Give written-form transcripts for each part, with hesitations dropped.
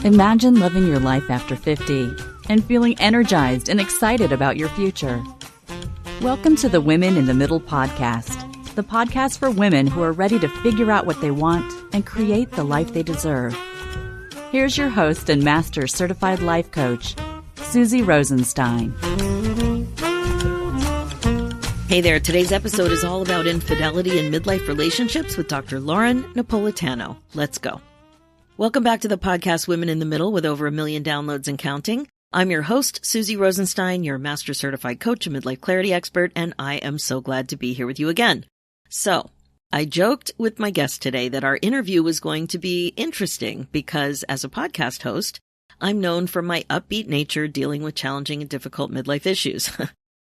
Imagine living your life after 50 and feeling energized and excited about your future. Welcome to the Women in the Middle podcast, the podcast for women who are ready to figure out what they want and create the life they deserve. Here's your host and master certified life coach, Susie Rosenstein. Hey there, today's episode is all about infidelity and midlife relationships with Dr. Lauren Napolitano. Let's go. Welcome back to the podcast Women in the Middle with over 1 million downloads and counting. I'm your host, Susie Rosenstein, your master certified coach and midlife clarity expert, and I am so glad to be here with you again. So, I joked with my guest today that our interview was going to be interesting because as a podcast host, I'm known for my upbeat nature dealing with challenging and difficult midlife issues.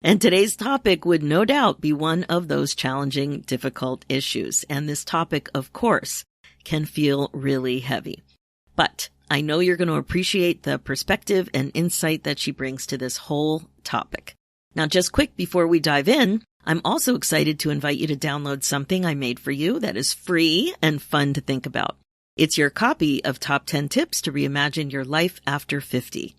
And today's topic would no doubt be one of those challenging, difficult issues. And this topic, of course, can feel really heavy. But I know you're going to appreciate the perspective and insight that she brings to this whole topic. Now, just quick before we dive in, I'm also excited to invite you to download something I made for you that is free and fun to think about. It's your copy of Top 10 Tips to Reimagine Your Life After 50.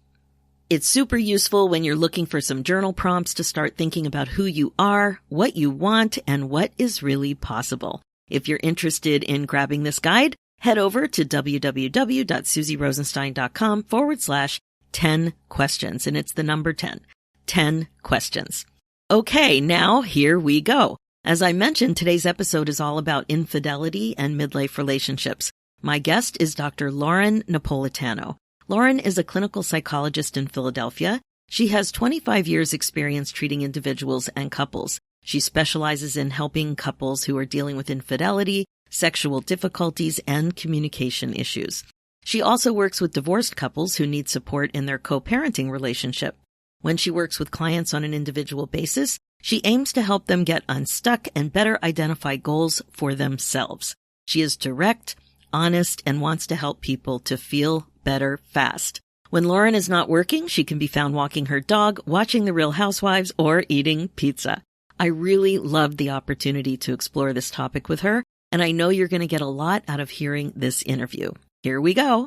It's super useful when you're looking for some journal prompts to start thinking about who you are, what you want, and what is really possible. If you're interested in grabbing this guide, head over to www.susierosenstein.com/10 questions. And it's the number 10. 10 questions. Okay, now here we go. As I mentioned, today's episode is all about infidelity and midlife relationships. My guest is Dr. Lauren Napolitano. Lauren is a clinical psychologist in Philadelphia. She has 25 years experience treating individuals and couples. She specializes in helping couples who are dealing with infidelity, sexual difficulties, and communication issues. She also works with divorced couples who need support in their co-parenting relationship. When she works with clients on an individual basis, she aims to help them get unstuck and better identify goals for themselves. She is direct, honest, and wants to help people to feel better fast. When Lauren is not working, she can be found walking her dog, watching The Real Housewives, or eating pizza. I really loved the opportunity to explore this topic with her, and I know you're going to get a lot out of hearing this interview. Here we go.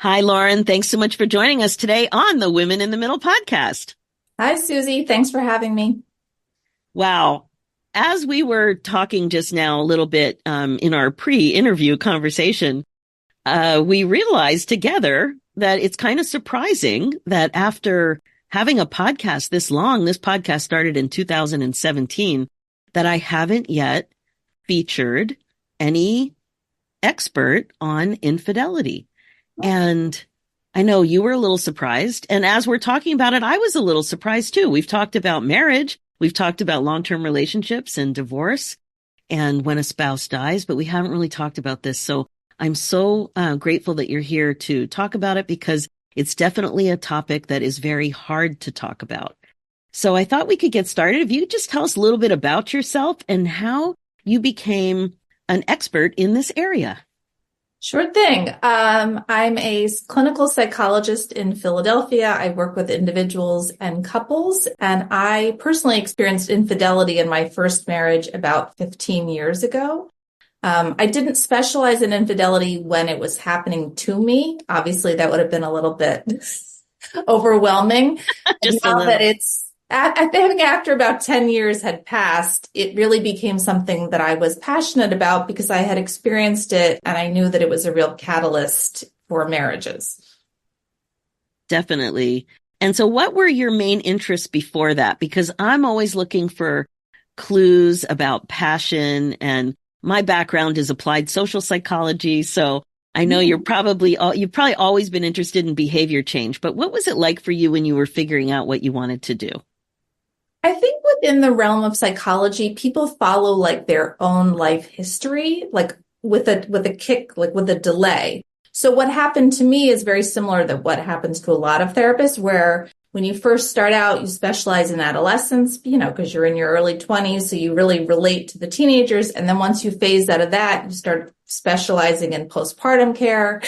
Hi, Lauren. Thanks so much for joining us today on the Women in the Middle podcast. Hi, Susie. Thanks for having me. Wow. As we were talking just now a little bit in our pre-interview conversation, we realized together that it's kind of surprising that after having a podcast this long, this podcast started in 2017, that I haven't yet featured any expert on infidelity. And I know you were a little surprised. And as we're talking about it, I was a little surprised too. We've talked about marriage. We've talked about long-term relationships and divorce and when a spouse dies, but we haven't really talked about this. So I'm so grateful that you're here to talk about it because it's definitely a topic that is very hard to talk about. So I thought we could get started. If you could just tell us a little bit about yourself and how you became an expert in this area. Sure thing. I'm a clinical psychologist in Philadelphia. I work with individuals and couples, and I personally experienced infidelity in my first marriage about 15 years ago. I didn't specialize in infidelity when it was happening to me. Obviously, that would have been a little bit overwhelming. Just now that I think after about 10 years had passed, it really became something that I was passionate about because I had experienced it and I knew that it was a real catalyst for marriages. Definitely. And so what were your main interests before that? Because I'm always looking for clues about passion, and my background is applied social psychology. So I know you've probably always been interested in behavior change, but what was it like for you when you were figuring out what you wanted to do? I think within the realm of psychology, people follow like their own life history, like with a kick, like with a delay. So what happened to me is very similar to what happens to a lot of therapists, where when you first start out, you specialize in adolescence, because you're in your early 20s. So you really relate to the teenagers. And then once you phase out of that, you start specializing in postpartum care.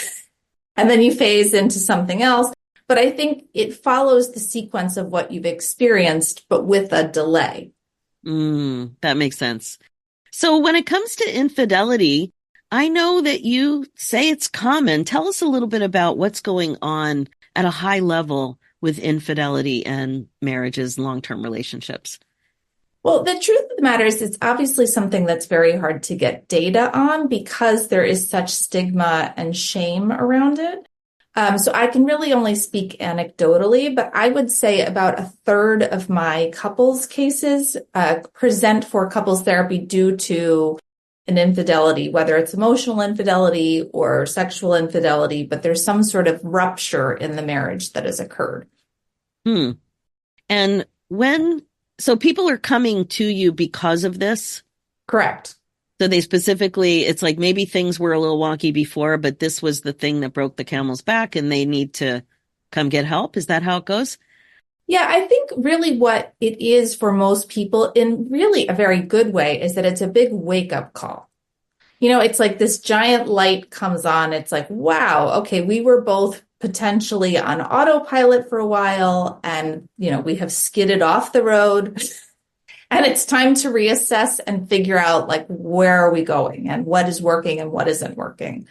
And then you phase into something else. But I think it follows the sequence of what you've experienced, but with a delay. That makes sense. So when it comes to infidelity, I know that you say it's common. Tell us a little bit about what's going on at a high level with infidelity and marriages, long-term relationships. Well, the truth of the matter is it's obviously something that's very hard to get data on because there is such stigma and shame around it. So I can really only speak anecdotally, but I would say about a third of my couples cases present for couples therapy due to an infidelity, whether it's emotional infidelity or sexual infidelity, but there's some sort of rupture in the marriage that has occurred. And so people are coming to you because of this? Correct. So they specifically, it's like maybe things were a little wonky before, but this was the thing that broke the camel's back and they need to come get help. Is that how it goes? Yeah, I think really what it is for most people in really a very good way is that it's a big wake up call. It's like this giant light comes on. It's like, wow, okay, we were both potentially on autopilot for a while and, we have skidded off the road. And it's time to reassess and figure out like where are we going and what is working and what isn't working.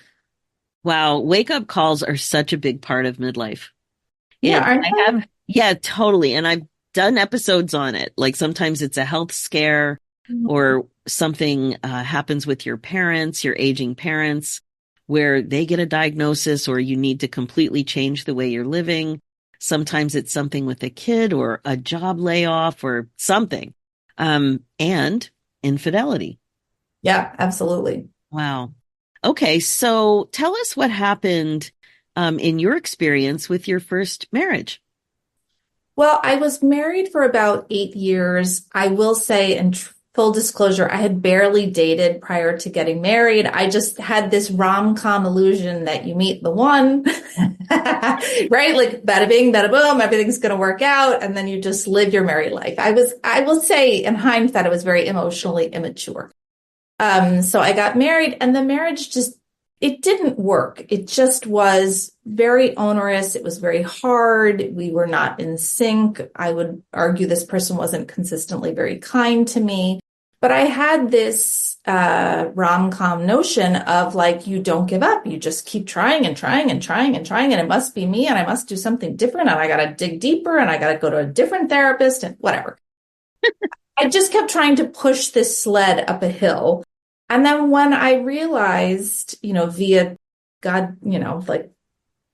Wow, wake up calls are such a big part of midlife. Yeah, aren't they? Yeah, totally. And I've done episodes on it. Like sometimes it's a health scare or something happens with your parents, your aging parents, where they get a diagnosis or you need to completely change the way you're living. Sometimes it's something with a kid or a job layoff or something. And infidelity. Yeah, absolutely. Wow. Okay. So tell us what happened, in your experience with your first marriage. Well, I was married for about 8 years. I will say, in full disclosure, I had barely dated prior to getting married. I just had this rom-com illusion that you meet the one, right? Like bada bing, bada boom, everything's going to work out. And then you just live your married life. I will say in hindsight, I was very emotionally immature. So I got married and the marriage it didn't work. It just was very onerous. It was very hard. We were not in sync. I would argue this person wasn't consistently very kind to me. But I had this rom-com notion of like, you don't give up. You just keep trying and trying and trying and trying. And it must be me and I must do something different. And I got to dig deeper and I got to go to a different therapist and whatever. I just kept trying to push this sled up a hill. And then when I realized, via God, like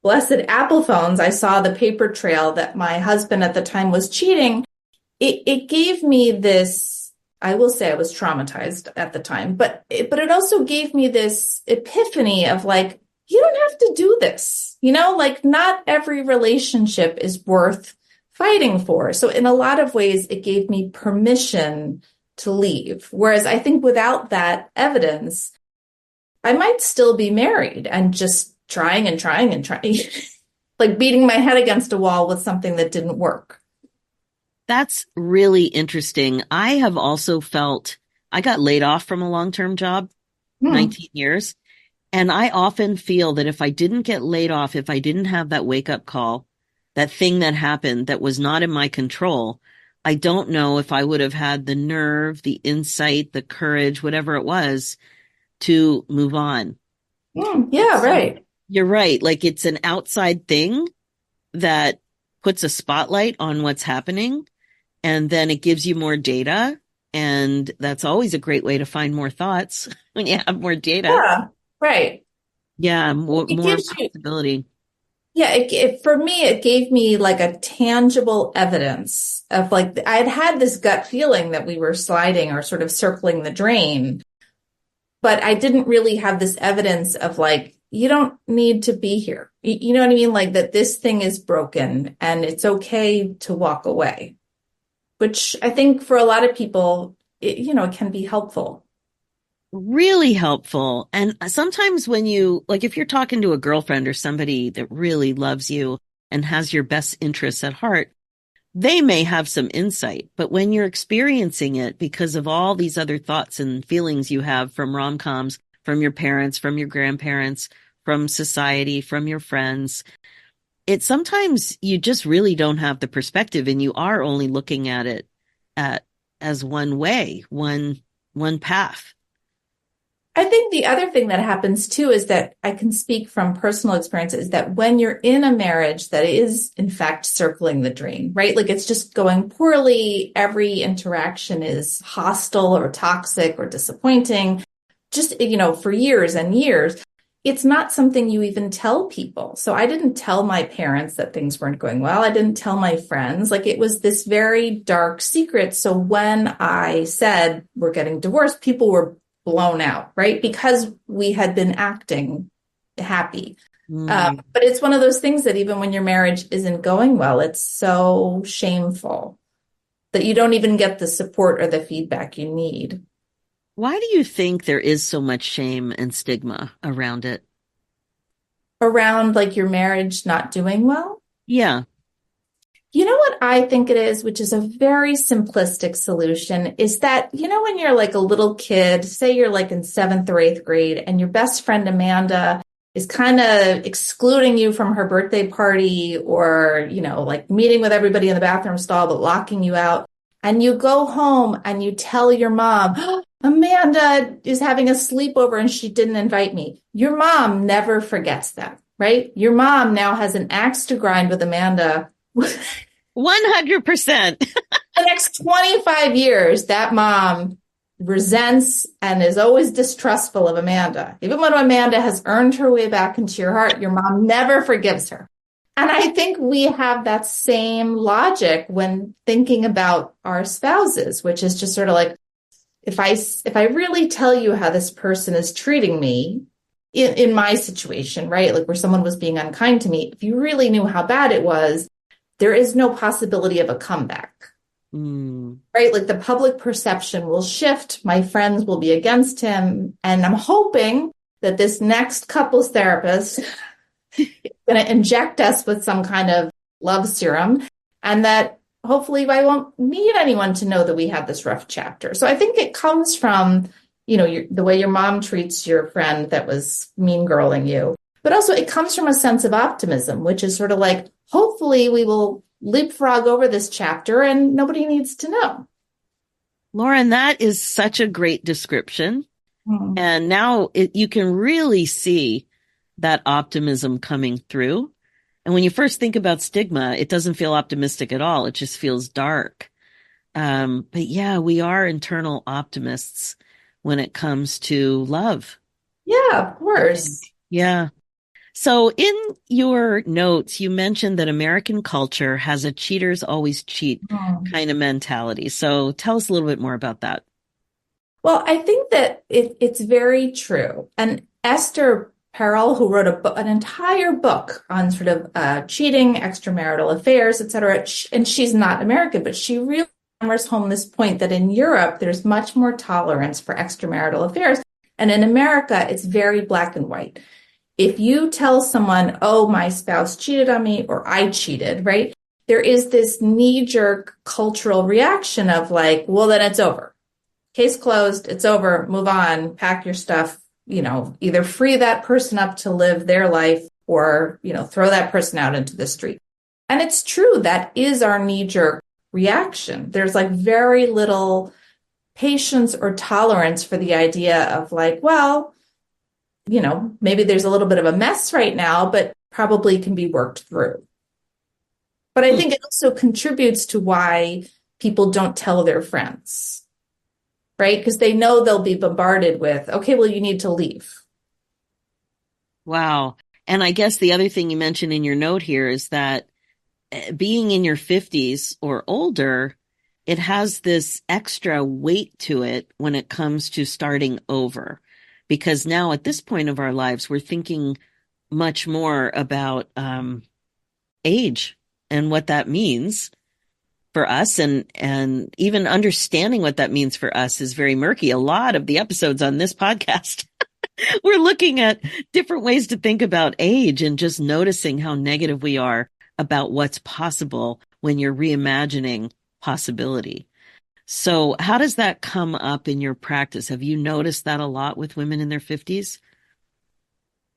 blessed Apple phones, I saw the paper trail that my husband at the time was cheating. It gave me this, I will say I was traumatized at the time, but it also gave me this epiphany of like, you don't have to do this, like not every relationship is worth fighting for. So in a lot of ways, it gave me permission to leave. Whereas I think without that evidence, I might still be married and just trying and trying and trying, like beating my head against a wall with something that didn't work. That's really interesting. I have also felt I got laid off from a long-term job, 19 years. And I often feel that if I didn't get laid off, if I didn't have that wake-up call, that thing that happened that was not in my control, I don't know if I would have had the nerve, the insight, the courage, whatever it was, to move on. Yeah, right. You're right. Like it's an outside thing that puts a spotlight on what's happening, and then it gives you more data. And that's always a great way to find more thoughts when you have more data. Yeah, right. Yeah, more possibility. For me, it gave me like a tangible evidence of like, I'd had this gut feeling that we were sliding or sort of circling the drain, but I didn't really have this evidence of like, you don't need to be here. You know what I mean? Like that this thing is broken and it's okay to walk away, which I think for a lot of people, it can be helpful. Really helpful. And sometimes when if you're talking to a girlfriend or somebody that really loves you and has your best interests at heart, they may have some insight. But when you're experiencing it because of all these other thoughts and feelings you have from rom-coms, from your parents, from your grandparents, from society, from your friends, sometimes you just really don't have the perspective and you are only looking at it as one way, one path. I think the other thing that happens too is that I can speak from personal experience is that when you're in a marriage that is in fact circling the drain, right? Like it's just going poorly. Every interaction is hostile or toxic or disappointing, just, for years and years. It's not something you even tell people. So I didn't tell my parents that things weren't going well. I didn't tell my friends. Like it was this very dark secret. So when I said we're getting divorced, people were blown out, right? Because we had been acting happy. But it's one of those things that even when your marriage isn't going well, it's so shameful that you don't even get the support or the feedback you need. Why do you think there is so much shame and stigma around it? Around like your marriage not doing well? Yeah. You know what I think it is, which is a very simplistic solution, is that, when you're like a little kid, say you're like in 7th or 8th grade, and your best friend Amanda is kind of excluding you from her birthday party or, like meeting with everybody in the bathroom stall, but locking you out. And you go home and you tell your mom, oh, Amanda is having a sleepover and she didn't invite me. Your mom never forgets that, right? Your mom now has an axe to grind with Amanda. 100%. The next 25 years, that mom resents and is always distrustful of Amanda. Even when Amanda has earned her way back into your heart, your mom never forgives her. And I think we have that same logic when thinking about our spouses, which is just sort of like, if I really tell you how this person is treating me in my situation, right? Like where someone was being unkind to me, if you really knew how bad it was, there is no possibility of a comeback, right? Like the public perception will shift. My friends will be against him. And I'm hoping that this next couples therapist is going to inject us with some kind of love serum, and that hopefully I won't need anyone to know that we had this rough chapter. So I think it comes from, the way your mom treats your friend that was mean girling you, but also it comes from a sense of optimism, which is sort of like, hopefully we will leapfrog over this chapter and nobody needs to know. Lauren, that is such a great description. And now you can really see that optimism coming through. And when you first think about stigma, it doesn't feel optimistic at all. It just feels dark. But yeah, we are internal optimists when it comes to love. Yeah, of course. Yeah. So in your notes, you mentioned that American culture has a cheaters always cheat kind of mentality. So tell us a little bit more about that. Well, I think that it's very true. And Esther Perel, who wrote an entire book on sort of cheating, extramarital affairs, et cetera, and she's not American, but she really hammers home this point that in Europe, there's much more tolerance for extramarital affairs. And in America, it's very black and white. If you tell someone, oh, my spouse cheated on me or I cheated, right? There is this knee-jerk cultural reaction of like, well, then it's over. Case closed, it's over, move on, pack your stuff, either free that person up to live their life or, throw that person out into the street. And it's true, that is our knee-jerk reaction. There's like very little patience or tolerance for the idea of like, well, maybe there's a little bit of a mess right now, but probably can be worked through. But I think it also contributes to why people don't tell their friends, right? Because they know they'll be bombarded with, okay, well, you need to leave. Wow. And I guess the other thing you mentioned in your note here is that being in your 50s or older, it has this extra weight to it when it comes to starting over. Because now at this point of our lives, we're thinking much more about age and what that means for us. And even understanding what that means for us is very murky. A lot of the episodes on this podcast, we're looking at different ways to think about age and just noticing how negative we are about what's possible when you're reimagining possibility. So how does that come up in your practice? Have you noticed that a lot with women in their 50s?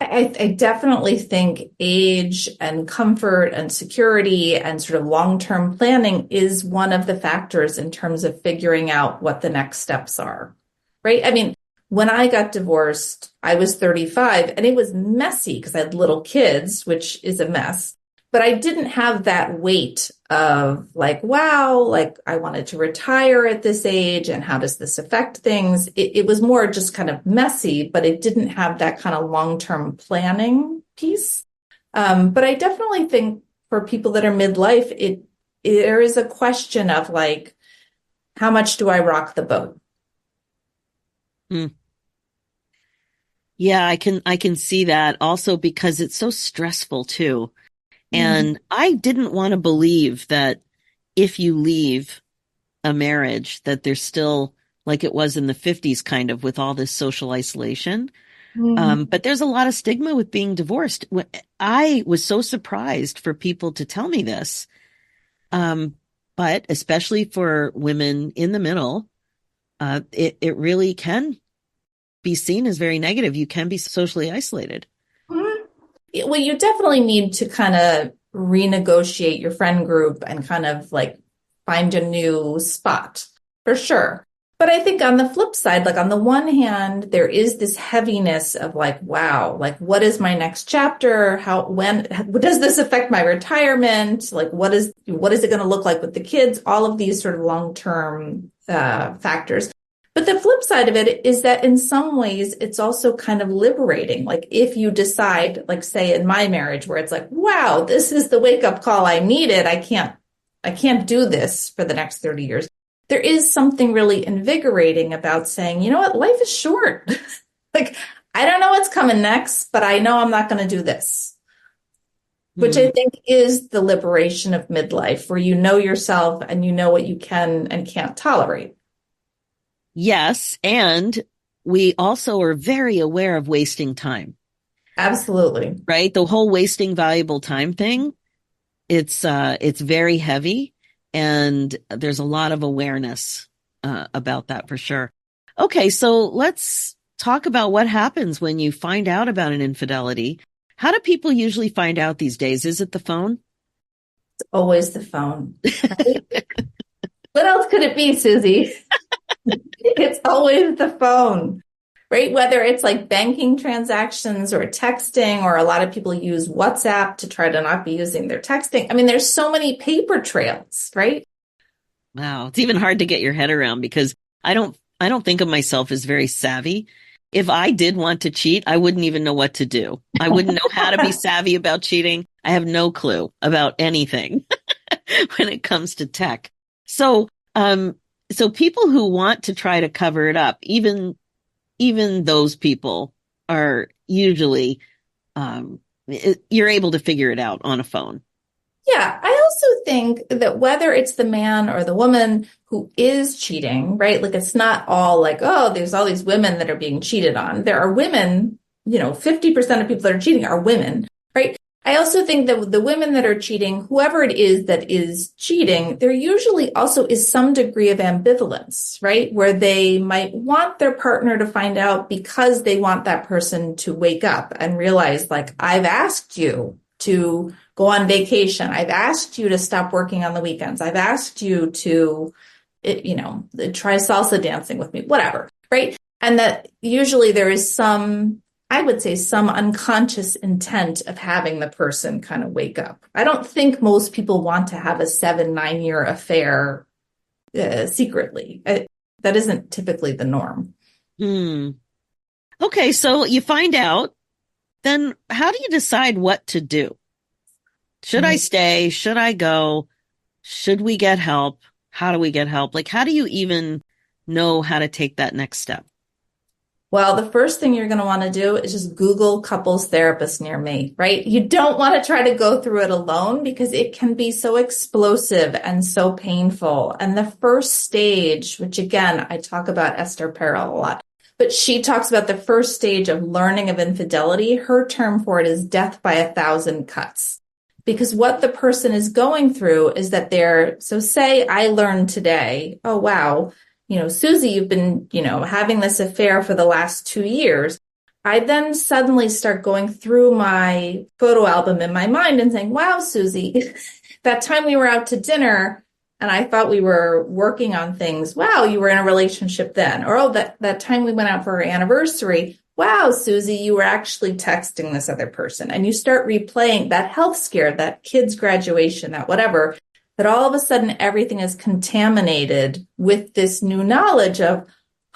I definitely think age and comfort and security and sort of long-term planning is one of the factors in terms of figuring out what the next steps are, right? I mean, When I got divorced, I was 35 and it was messy because I had little kids, which is a mess. But I didn't have that weight of like, wow, like I wanted to retire at this age and how does this affect things? It was more just kind of messy, but it didn't have that kind of long-term planning piece. But I definitely think for people that are midlife, there is a question of like, how much do I rock the boat? Mm. Yeah, I can see that also because it's so stressful too. And I didn't want to believe that if you leave a marriage, that there's still like it was in the 50s kind of with all this social isolation. But there's a lot of stigma with being divorced. I was so surprised for people to tell me this. But especially for women in the middle, it really can be seen as very negative. You can be socially isolated. Well, you definitely need to kind of renegotiate your friend group and kind of like find a new spot for sure. But I think on the flip side, like on the one hand, there is this heaviness of like, wow, like what is my next chapter? When does this affect my retirement? Like what is it going to look like with the kids? All of these sort of long-term factors. But the flip side of it is that in some ways, it's also kind of liberating. Like if you decide, like say in my marriage, where it's like, wow, this is the wake up call I needed. I can't do this for the next 30 years. There is something really invigorating about saying, you know what, life is short. Like, I don't know what's coming next, but I know I'm not going to do this, which I think is the liberation of midlife, where you know yourself and you know what you can and can't tolerate. Yes. And we also are very aware of wasting time. Absolutely. Right? The whole wasting valuable time thing, it's very heavy. And there's a lot of awareness about that for sure. Okay, so let's talk about what happens when you find out about an infidelity. How do people usually find out these days? Is it the phone? It's always the phone. Right? What else could it be, Susie? It's always the phone, right? Whether it's like banking transactions or texting, or a lot of people use WhatsApp to try to not be using their texting. I mean, there's so many paper trails, right? Wow. It's even hard to get your head around because I don't think of myself as very savvy. If I did want to cheat, I wouldn't even know what to do. I wouldn't know how to be savvy about cheating. I have no clue about anything when it comes to tech. So people who want to try to cover it up, even those people are usually, you're able to figure it out on a phone. Yeah, I also think that whether it's the man or the woman who is cheating, right? Like it's not all like, oh, there's all these women that are being cheated on. There are women, 50% of people that are cheating are women, right? I also think that the women that are cheating, whoever it is that is cheating, there usually also is some degree of ambivalence, right? Where they might want their partner to find out because they want that person to wake up and realize, like, I've asked you to go on vacation. I've asked you to stop working on the weekends. I've asked you to, try salsa dancing with me, whatever, right? And that usually there is some unconscious intent of having the person kind of wake up. I don't think most people want to have a 7-9 year affair secretly. That isn't typically the norm. Okay, so you find out, then how do you decide what to do? Should I stay? Should I go? Should we get help? How do we get help? Like, how do you even know how to take that next step? Well, the first thing you're going to want to do is just Google couples therapist near me, right? You don't want to try to go through it alone because it can be so explosive and so painful. And the first stage, which again, I talk about Esther Perel a lot, but she talks about the first stage of learning of infidelity. Her term for it is death by 1,000 cuts. Because what the person is going through is that so say I learned today, oh, wow, Susie, you've been, having this affair for the last 2 years. I then suddenly start going through my photo album in my mind and saying, wow, Susie, that time we were out to dinner, and I thought we were working on things. Wow, you were in a relationship then. Or, oh, that time we went out for our anniversary. Wow, Susie, you were actually texting this other person. And you start replaying that health scare, that kid's graduation, that whatever, that all of a sudden everything is contaminated with this new knowledge of,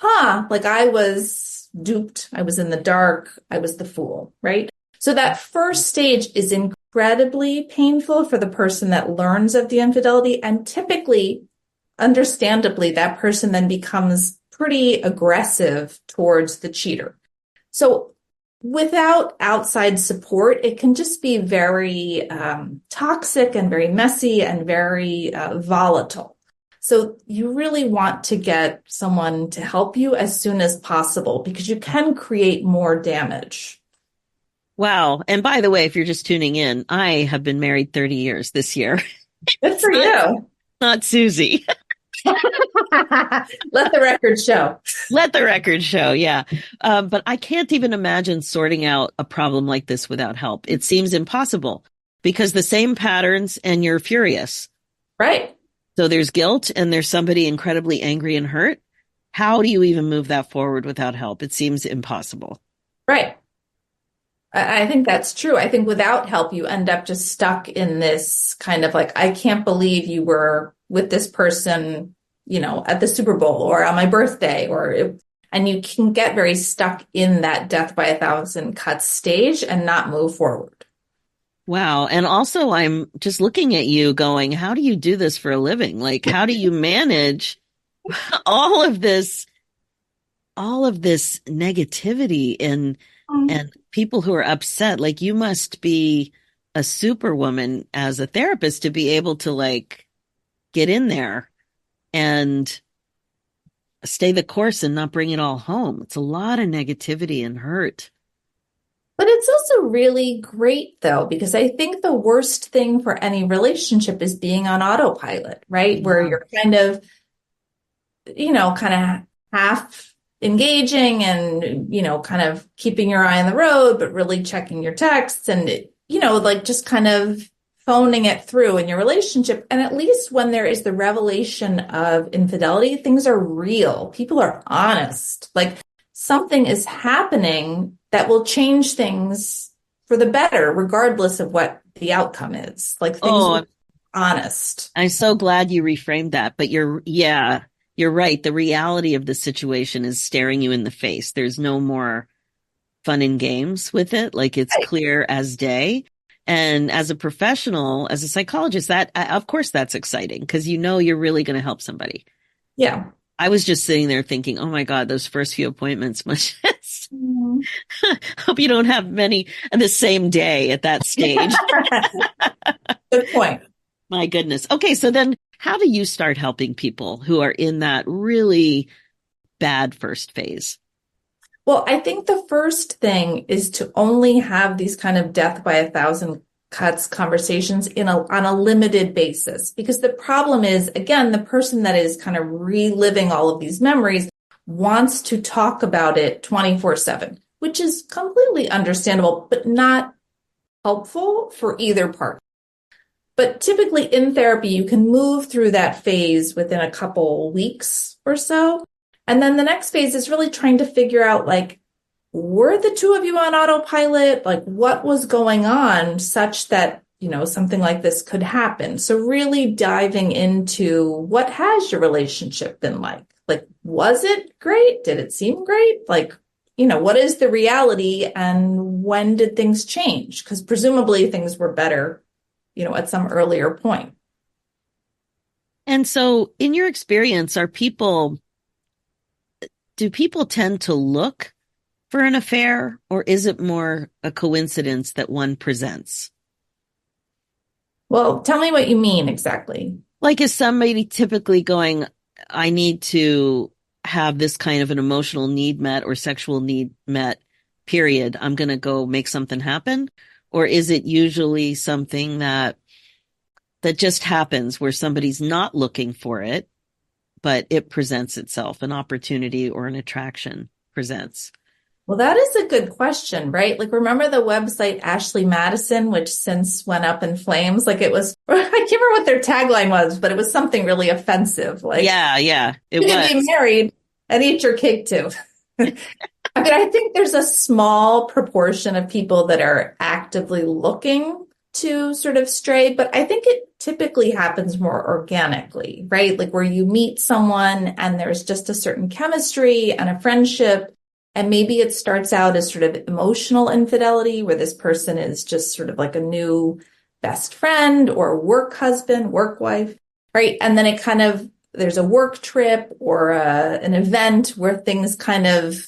like I was duped. I was in the dark. I was the fool, right? So that first stage is incredibly painful for the person that learns of the infidelity. And typically, understandably, that person then becomes pretty aggressive towards the cheater. So without outside support, it can just be very toxic and very messy and very volatile. So you really want to get someone to help you as soon as possible because you can create more damage. Wow. And by the way, if you're just tuning in, I have been married 30 years this year. Good for you. Not Susie. Let the record show. Let the record show. Yeah. But I can't even imagine sorting out a problem like this without help. It seems impossible because the same patterns and you're furious. Right. So there's guilt and there's somebody incredibly angry and hurt. How do you even move that forward without help? It seems impossible. Right. I think that's true. I think without help, you end up just stuck in this kind of like, I can't believe you were with this person, at the Super Bowl or on my birthday, and you can get very stuck in that death by 1,000 cuts stage and not move forward. Wow. And also I'm just looking at you going, how do you do this for a living? Like, how do you manage all of this negativity and people who are upset? Like, you must be a superwoman as a therapist to be able to like get in there and stay the course and not bring it all home. It's a lot of negativity and hurt. But it's also really great though, because I think the worst thing for any relationship is being on autopilot, right? Yeah. Where you're kind of half engaging and, kind of keeping your eye on the road, but really checking your texts and, like just kind of phoning it through in your relationship. And at least when there is the revelation of infidelity, things are real. People are honest. Like something is happening that will change things for the better, regardless of what the outcome is. Like things are honest. I'm so glad you reframed that, but you're right. The reality of the situation is staring you in the face. There's no more fun and games with it. Like it's clear as day. And as a professional, as a psychologist, that of course that's exciting because you're really going to help somebody. Yeah. I was just sitting there thinking, oh my God, those first few appointments must just hope you don't have many the same day at that stage. Good point. My goodness. Okay. So then how do you start helping people who are in that really bad first phase? Well, I think the first thing is to only have these kind of death by 1,000 cuts conversations on a limited basis, because the problem is, again, the person that is kind of reliving all of these memories wants to talk about it 24/7, which is completely understandable, but not helpful for either part. But typically in therapy, you can move through that phase within a couple weeks or so. And then the next phase is really trying to figure out, like, were the two of you on autopilot? Like, what was going on such that, something like this could happen? So really diving into what has your relationship been like? Like, was it great? Did it seem great? Like, what is the reality and when did things change? Because presumably things were better, at some earlier point. And so in your experience, do people tend to look for an affair, or is it more a coincidence that one presents? Well, tell me what you mean exactly. Like, is somebody typically going, I need to have this kind of an emotional need met or sexual need met, period. I'm going to go make something happen. Or is it usually something that just happens where somebody's not looking for it, but it presents itself, an opportunity or an attraction presents? Well, that is a good question, right? Like, remember the website Ashley Madison, which since went up in flames? Like, it was, I can't remember what their tagline was, but it was something really offensive. Like, Yeah, it you can was. be married and eat your cake too. I mean, I think there's a small proportion of people that are actively looking to sort of stray, but I think it typically happens more organically, right? Like where you meet someone and there's just a certain chemistry and a friendship. And maybe it starts out as sort of emotional infidelity, where this person is just sort of like a new best friend or work husband, work wife, right? And then it kind of, there's a work trip or an event where things kind of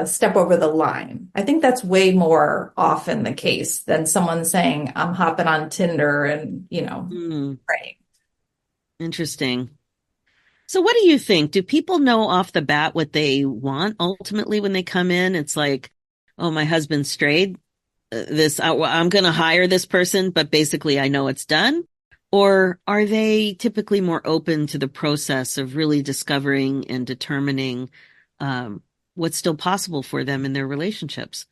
step over the line. I think that's way more often the case than someone saying, I'm hopping on Tinder and, right. Interesting. So what do you think? Do people know off the bat what they want ultimately when they come in? It's like, oh, my husband strayed. I'm going to hire this person, but basically I know it's done. Or are they typically more open to the process of really discovering and determining what's still possible for them in their relationships?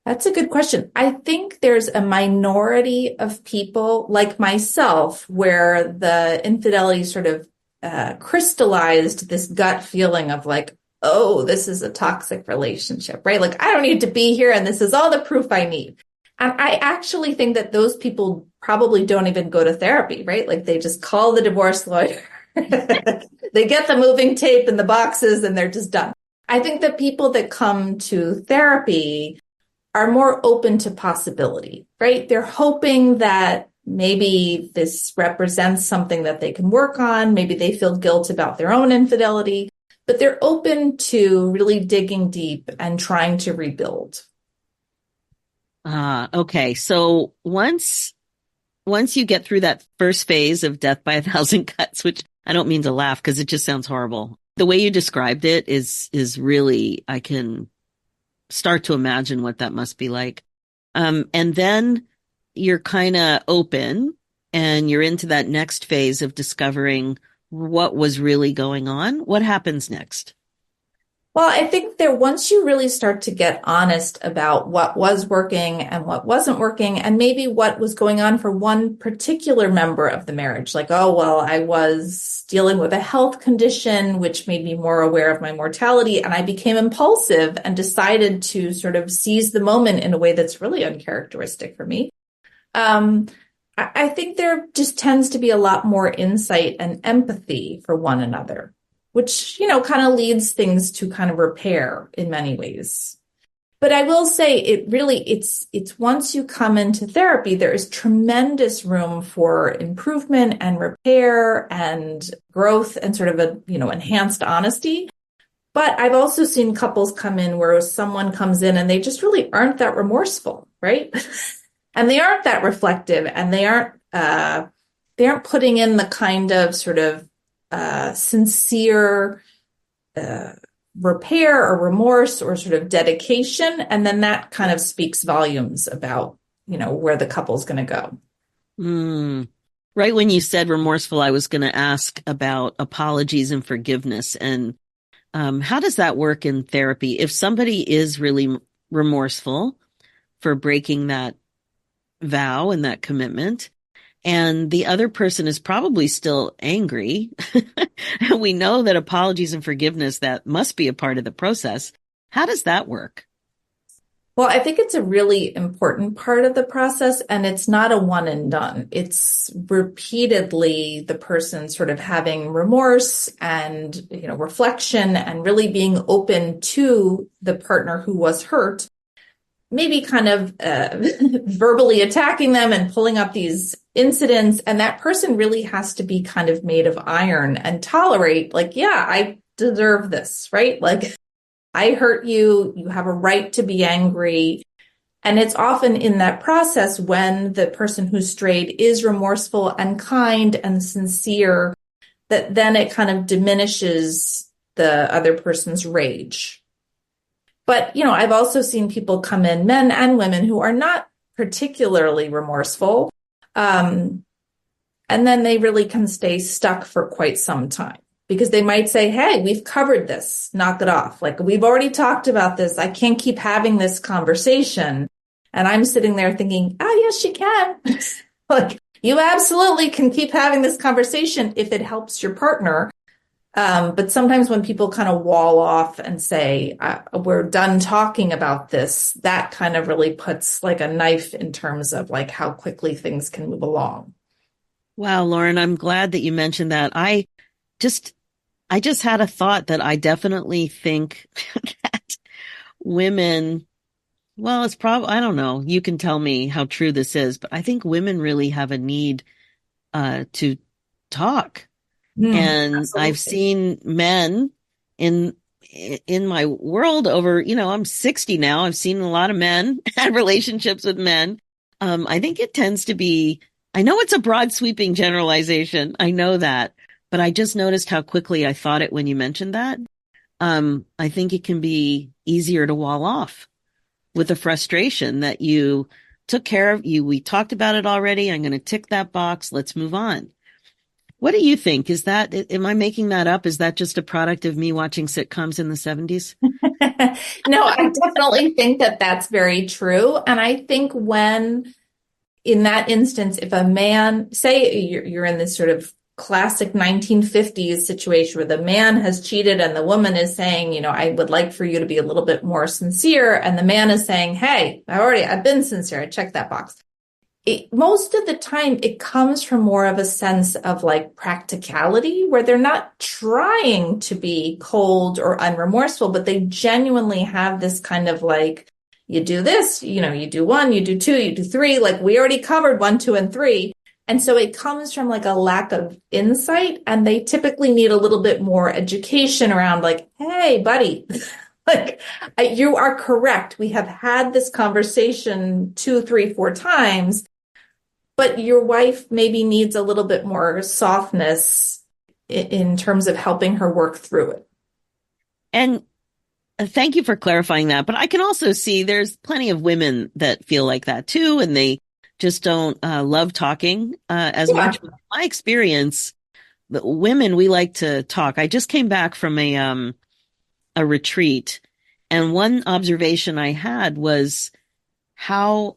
That's a good question. I think there's a minority of people like myself where the infidelity sort of crystallized this gut feeling of like, oh, this is a toxic relationship, right? Like, I don't need to be here and this is all the proof I need. And I actually think that those people probably don't even go to therapy, right? Like they just call the divorce lawyer. They get the moving tape and the boxes and they're just done. I think that people that come to therapy are more open to possibility, right? They're hoping that maybe this represents something that they can work on. Maybe they feel guilt about their own infidelity, but they're open to really digging deep and trying to rebuild. Okay. So once you get through that first phase of death by a thousand cuts, which I don't mean to laugh because it just sounds horrible. The way you described it is really, I can start to imagine what that must be like. And then you're kind of open and you're into that next phase of discovering what was really going on. What happens next? Well, I think that once you really start to get honest about what was working and what wasn't working, and maybe what was going on for one particular member of the marriage, like, oh, well, I was dealing with a health condition, which made me more aware of my mortality, and I became impulsive and decided to sort of seize the moment in a way that's really uncharacteristic for me. I think there just tends to be a lot more insight and empathy for one another, which, kind of leads things to kind of repair in many ways. But I will say it's once you come into therapy, there is tremendous room for improvement and repair and growth and sort of enhanced honesty. But I've also seen couples come in where someone comes in and they just really aren't that remorseful, right? And they aren't that reflective and they aren't putting in the kind of sort of sincere repair or remorse or sort of dedication. And then that kind of speaks volumes about, where the couple's going to go. Right when you said remorseful, I was going to ask about apologies and forgiveness. And how does that work in therapy? If somebody is really remorseful for breaking that vow and that commitment, and the other person is probably still angry. And we know that apologies and forgiveness, that must be a part of the process. How does that work? Well, I think it's a really important part of the process, and it's not a one and done. It's repeatedly the person sort of having remorse and, reflection and really being open to the partner who was hurt, maybe kind of verbally attacking them and pulling up these incidents. And that person really has to be kind of made of iron and tolerate, like, yeah, I deserve this, right? Like, I hurt you. You have a right to be angry. And it's often in that process when the person who strayed is remorseful and kind and sincere that then it kind of diminishes the other person's rage. But, I've also seen people come in, men and women, who are not particularly remorseful. And then they really can stay stuck for quite some time. because they might say, hey, we've covered this, knock it off. Like, we've already talked about this. I can't keep having this conversation. And I'm sitting there thinking, oh, yes, you can. Like, you absolutely can keep having this conversation if it helps your partner. But sometimes when people kind of wall off and say, we're done talking about this, that kind of really puts like a knife in terms of like how quickly things can move along. Wow, Lauren, I'm glad that you mentioned that. I just had a thought that I definitely think that women, well, it's probably, I don't know, you can tell me how true this is, but I think women really have a need to talk. And Absolutely. I've seen men in my world over, I'm 60 now. I've seen a lot of men had relationships with men. I think it tends to be, I know it's a broad sweeping generalization. I know that, but I just noticed how quickly I thought it when you mentioned that. I think it can be easier to wall off with the frustration that you took care of. We talked about it already. I'm going to tick that box. Let's move on. What do you think? Am I making that up? Is that just a product of me watching sitcoms in the 70s? No, I definitely think that that's very true. And I think when, in that instance, if a man, say you're in this sort of classic 1950s situation where the man has cheated and the woman is saying, I would like for you to be a little bit more sincere. And the man is saying, hey, I've been sincere. I checked that box. Most of the time, it comes from more of a sense of like practicality where they're not trying to be cold or unremorseful, but they genuinely have this kind of like, you do this, you do 1, you do 2, you do 3, like we already covered 1, 2, and 3. And so it comes from like a lack of insight, and they typically need a little bit more education around like, hey, buddy, like you are correct. We have had this conversation 2, 3, 4 times. But your wife maybe needs a little bit more softness in terms of helping her work through it. And thank you for clarifying that. But I can also see there's plenty of women that feel like that too, and they just don't love talking as much. In my experience, the women, we like to talk. I just came back from a retreat, and one observation I had was how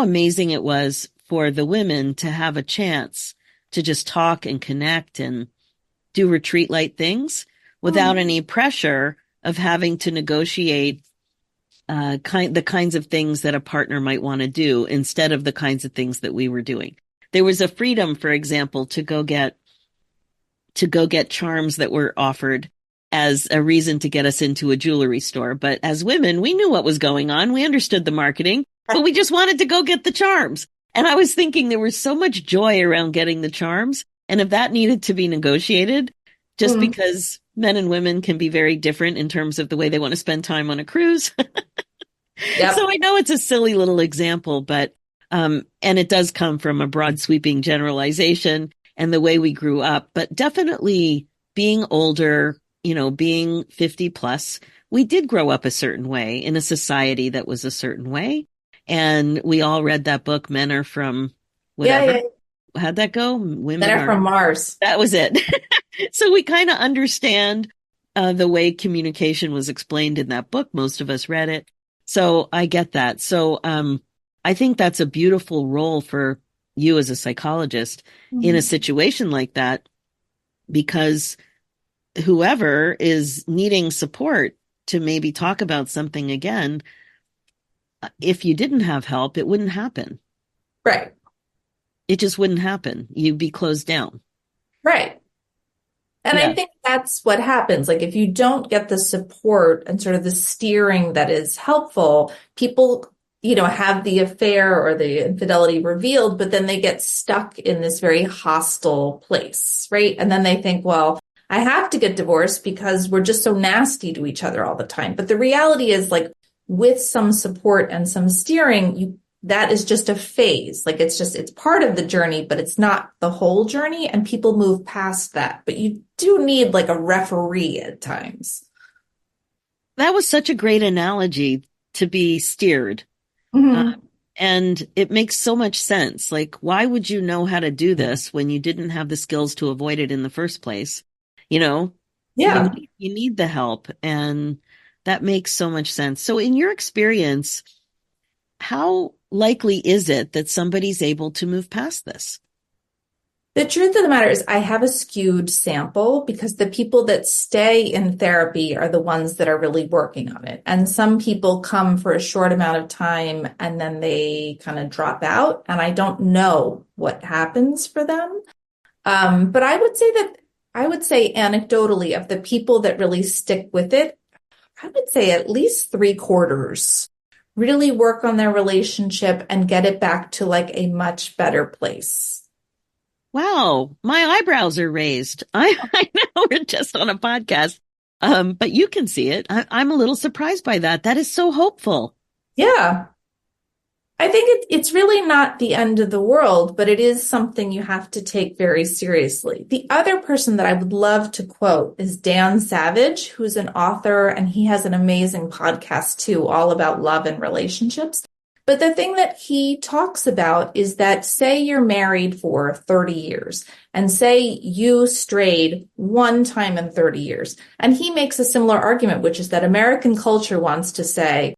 amazing it was for the women to have a chance to just talk and connect and do retreat-like things without any pressure of having to negotiate the kinds of things that a partner might want to do instead of the kinds of things that we were doing. There was a freedom, for example, to go get charms that were offered as a reason to get us into a jewelry store. But as women, we knew what was going on. We understood the marketing, but we just wanted to go get the charms. And I was thinking there was so much joy around getting the charms. And if that needed to be negotiated, just because men and women can be very different in terms of the way they want to spend time on a cruise. Yep. So I know it's a silly little example, but, and it does come from a broad sweeping generalization and the way we grew up, but definitely being older, being 50 plus, we did grow up a certain way in a society that was a certain way. And we all read that book, Men Are From whatever. Yeah. How'd that go? Men Are From Mars. That was it. So we kind of understand the way communication was explained in that book. Most of us read it. So I get that. So I think that's a beautiful role for you as a psychologist in a situation like that, because whoever is needing support to maybe talk about something again, if you didn't have help, it wouldn't happen. Right. It just wouldn't happen. You'd be closed down. Right. And I think that's what happens. Like if you don't get the support and sort of the steering that is helpful, people, have the affair or the infidelity revealed, but then they get stuck in this very hostile place, right? And then they think, well, I have to get divorced because we're just so nasty to each other all the time. But the reality is like with some support and some steering, that is just a phase. Like it's part of the journey, but it's not the whole journey. And people move past that. But you do need like a referee at times. That was such a great analogy, to be steered. And it makes so much sense. Like, why would you know how to do this when you didn't have the skills to avoid it in the first place? You know, Yeah. you need the help. And that makes so much sense. So in your experience, how likely is it that somebody's able to move past this? The truth of the matter is I have a skewed sample because the people that stay in therapy are the ones that are really working on it. And some people come for a short amount of time and then they kind of drop out. And I don't know what happens for them. But I would say anecdotally of the people that really stick with it, I would say at least 3/4 really work on their relationship and get it back to like a much better place. Wow, my eyebrows are raised. I know we're just on a podcast, but you can see it. I'm a little surprised by that. That is so hopeful. Yeah. I think it's really not the end of the world, but it is something you have to take very seriously. The other person that I would love to quote is Dan Savage, who's an author, and he has an amazing podcast too, all about love and relationships. But the thing that he talks about is that say you're married for 30 years and say you strayed one time in 30 years. And he makes a similar argument, which is that American culture wants to say,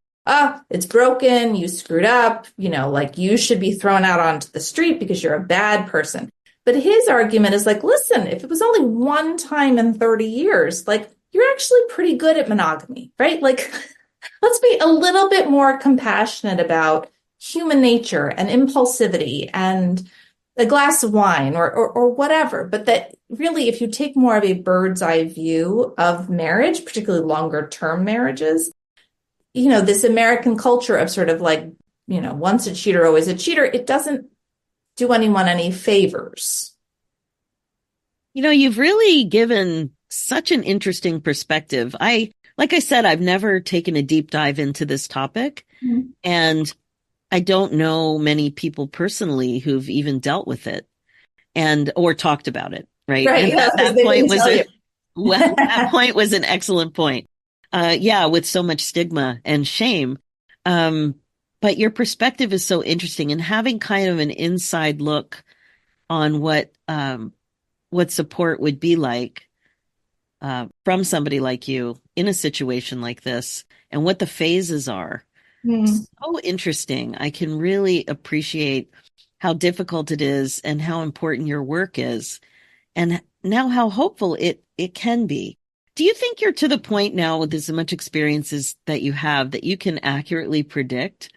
it's broken, you screwed up, like you should be thrown out onto the street because you're a bad person. But his argument is like, listen, if it was only one time in 30 years, like you're actually pretty good at monogamy, right? Like, let's be a little bit more compassionate about human nature and impulsivity and a glass of wine or whatever. But that really, if you take more of a bird's eye view of marriage, particularly longer term marriages, this American culture of sort of like, once a cheater, always a cheater, it doesn't do anyone any favors. You've really given such an interesting perspective. Like I said, I've never taken a deep dive into this topic, and I don't know many people personally who've even dealt with it or talked about it. Right. And that point was an excellent point. With so much stigma and shame. But your perspective is so interesting, and having kind of an inside look on what support would be like from somebody like you in a situation like this and what the phases are. So interesting. I can really appreciate how difficult it is and how important your work is, and now how hopeful it can be. Do you think you're to the point now with as much experiences that you have that you can accurately predict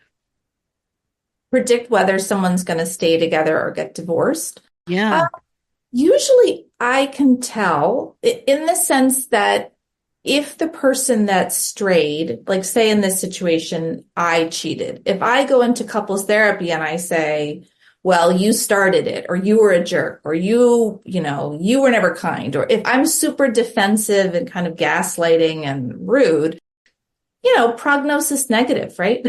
whether someone's going to stay together or get divorced? Yeah. Usually I can tell in the sense that if the person that strayed, like say in this situation, I cheated. If I go into couples therapy and I say, well, you started it, or you were a jerk, or you were never kind, or if I'm super defensive and kind of gaslighting and rude, prognosis negative, right?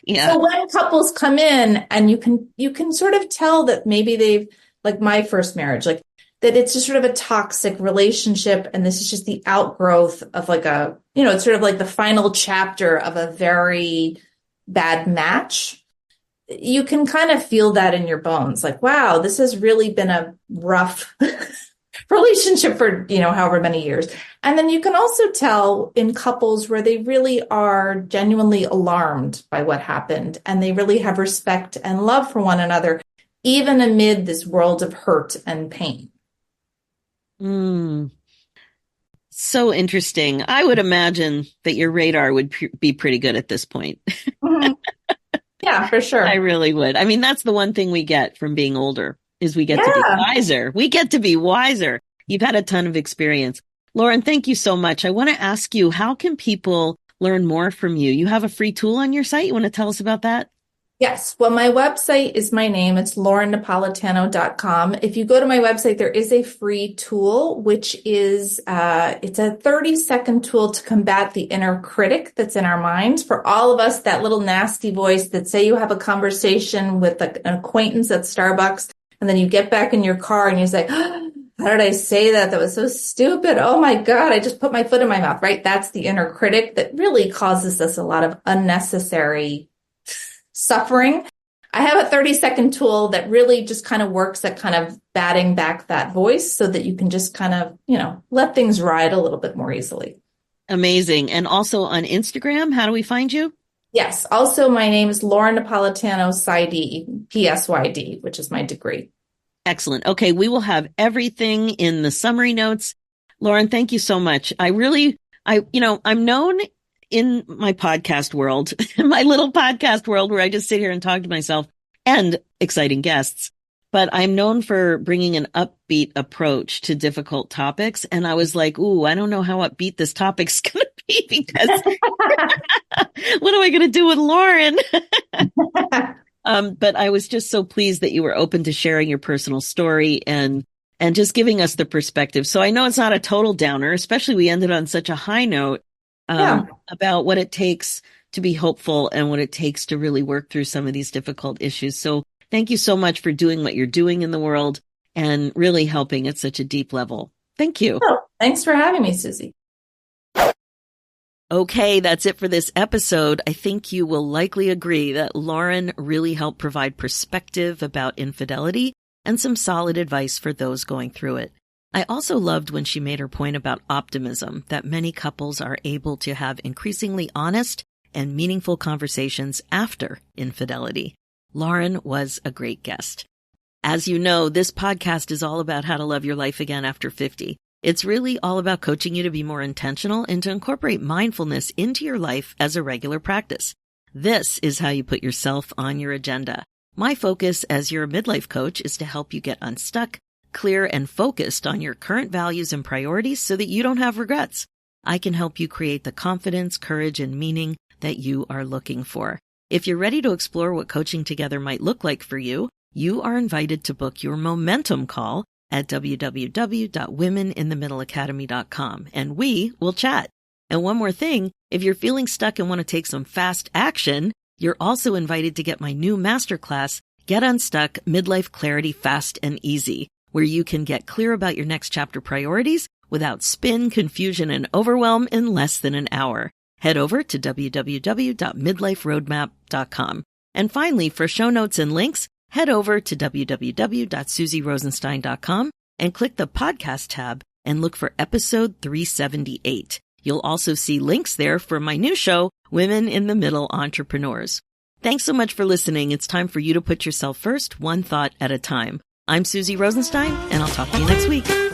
Yeah. So when couples come in and you can sort of tell that maybe they've, like my first marriage, like that it's just sort of a toxic relationship. And this is just the outgrowth of like it's sort of like the final chapter of a very bad match. You can kind of feel that in your bones. Like, wow, this has really been a rough relationship for, however many years. And then you can also tell in couples where they really are genuinely alarmed by what happened and they really have respect and love for one another, even amid this world of hurt and pain. So interesting. I would imagine that your radar would be pretty good at this point. Mm-hmm. Yeah, for sure. I really would. I mean, that's the one thing we get from being older is we get to be wiser. We get to be wiser. You've had a ton of experience. Lauren, thank you so much. I want to ask you, how can people learn more from you? You have a free tool on your site. You want to tell us about that? Yes. Well, my website is my name. It's laurennapolitano.com. If you go to my website, there is a free tool, which is, it's a 30-second tool to combat the inner critic that's in our minds. For all of us, that little nasty voice that say you have a conversation with an acquaintance at Starbucks, and then you get back in your car and you say, oh, how did I say that? That was so stupid. Oh my God, I just put my foot in my mouth, right? That's the inner critic that really causes us a lot of unnecessary suffering, I have a 30-second tool that really just kind of works at kind of batting back that voice so that you can just kind of, let things ride a little bit more easily. Amazing. And also on Instagram, how do we find you? Yes. Also, my name is Lauren Napolitano, PsyD, PSYD, which is my degree. Excellent. Okay. We will have everything in the summary notes. Lauren, thank you so much. I'm known in my podcast world, my little podcast world where I just sit here and talk to myself and exciting guests, but I'm known for bringing an upbeat approach to difficult topics. And I was like, ooh, I don't know how upbeat this topic's going to be because what am I going to do with Lauren? But I was just so pleased that you were open to sharing your personal story and just giving us the perspective. So I know it's not a total downer, especially we ended on such a high note about what it takes to be hopeful and what it takes to really work through some of these difficult issues. So thank you so much for doing what you're doing in the world and really helping at such a deep level. Thank you. Oh, thanks for having me, Susie. Okay, that's it for this episode. I think you will likely agree that Lauren really helped provide perspective about infidelity and some solid advice for those going through it. I also loved when she made her point about optimism, that many couples are able to have increasingly honest and meaningful conversations after infidelity. Lauren was a great guest. As you know, this podcast is all about how to love your life again after 50. It's really all about coaching you to be more intentional and to incorporate mindfulness into your life as a regular practice. This is how you put yourself on your agenda. My focus as your midlife coach is to help you get unstuck, clear, and focused on your current values and priorities so that you don't have regrets. I can help you create the confidence, courage, and meaning that you are looking for. If you're ready to explore what coaching together might look like for you, you are invited to book your momentum call at www.womeninthemiddleacademy.com, and we will chat. And one more thing, if you're feeling stuck and want to take some fast action, you're also invited to get my new masterclass, Get Unstuck, Midlife Clarity Fast and Easy, where you can get clear about your next chapter priorities without spin, confusion, and overwhelm in less than an hour. Head over to www.midliferoadmap.com. And finally, for show notes and links, head over to www.susierosenstein.com and click the podcast tab and look for episode 378. You'll also see links there for my new show, Women in the Middle Entrepreneurs. Thanks so much for listening. It's time for you to put yourself first, one thought at a time. I'm Susie Rosenstein, and I'll talk to you next week.